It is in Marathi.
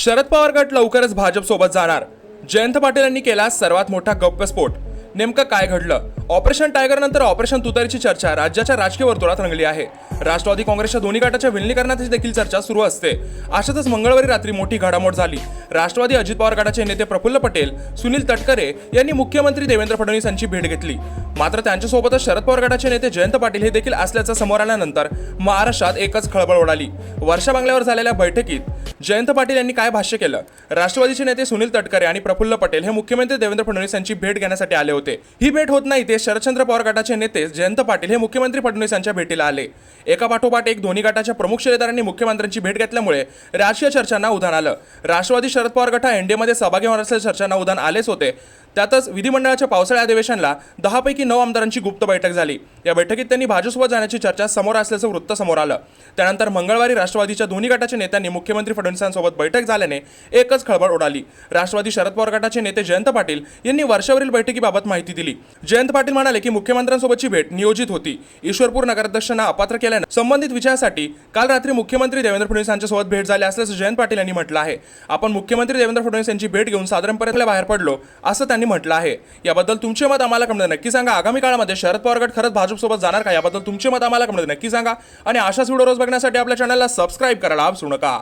शरद पवार गट लवकरच भाजपसोबत जाणार. जयंत पाटील यांनी केला सर्वात मोठा गप्पस्फोट. नेमकं काय घडलं? ऑपरेशन टायगर नंतर ऑपरेशन तुतारीची चर्चा राज्याच्या राजकीय वर्तुळात रंगली आहे. राष्ट्रवादी काँग्रेसच्या दोन्ही गटाच्या विलिनीकरणाची देखील चर्चा सुरू असते. अशातच मंगळवारी रात्री मोठी घडामोड झाली. राष्ट्रवादी अजित पवार गटाचे नेते प्रफुल्ल पटेल, सुनील तटकरे यांनी मुख्यमंत्री देवेंद्र फडणवीस यांची भेट घेतली. मात्र त्यांच्यासोबतच शरद पवार गटाचे नेते जयंत पाटील हे देखील असल्याचं समोर आल्यानंतर महाराष्ट्रात एकच खळबळ उडाली. वर्षा बंगल्यावर झालेल्या बैठकीत जयंत पाटील यांनी काय भाष्य केलं? राष्ट्रवादीचे नेते सुनील तटकरे आणि प्रफुल्ल पटेल हे मुख्यमंत्री देवेंद्र फडणवीस यांची भेट घेण्यासाठी आले होते. ही भेट होत नाही ते शरदचंद्र पवार गटाचे नेते जयंत पाटील हे मुख्यमंत्री फडणवीस यांच्या भेटीला आले. एका पाठोपाठ एक दोन्ही गटाच्या प्रमुख शिलेदारांनी मुख्यमंत्र्यांची भेट घेतल्यामुळे राजकीय चर्चांना उधाण आलं. राष्ट्रवादी शरद पवार गट हा एनडीएमध्ये सहभागी होणार असल्याच्या चर्चांना उधाण आलेच होते. त्यातच विधिमंडळाच्या पावसाळी अधिवेशनाला 10 पैकी 9 आमदारांची गुप्त बैठक झाली. या बैठकीत त्यांनी भाजपसोबत जाण्याची चर्चा समोर असल्याचं वृत्त समोर आलं. त्यानंतर मंगळवारी राष्ट्रवादीच्या दोन्ही गटाच्या नेत्यांनी मुख्यमंत्री फडणवीसांसोबत बैठक झाल्याने एकच खळबळ उडाली. राष्ट्रवादी शरद पवार गटाचे नेते जयंत पाटील यांनी वर्षावरील बैठकीबाबत माहिती दिली. जयंत पाटील म्हणाले की मुख्यमंत्र्यांसोबतची भेट नियोजित होती. ईश्वरपूर नगराध्यक्षांना अपात्र केल्याने संबंधित विषयासाठी काल रात्री मुख्यमंत्री देवेंद्र फडणवीस यांच्यासोबत भेट झाली असल्याचं जयंत पाटील यांनी म्हटलं आहे. आपण मुख्यमंत्री देवेंद्र फडणवीस यांची भेट घेऊन साधारणपणे बाहेर पडलो असं त्यांनी म्हटलं आहे. याबद्दल तुमचे मत आम्हाला कमेंट नक्की सांगा. आगामी काळामध्ये शरद पवार गट खरंच भाजपसोबत जाणार का? याबद्दल तुमचे मत आम्हाला कमेंट नक्की सांगा आणि अशाच व्हिडिओ रोज बघण्यासाठी आपल्या चॅनलला सबस्क्राईब करायला विसरू नका.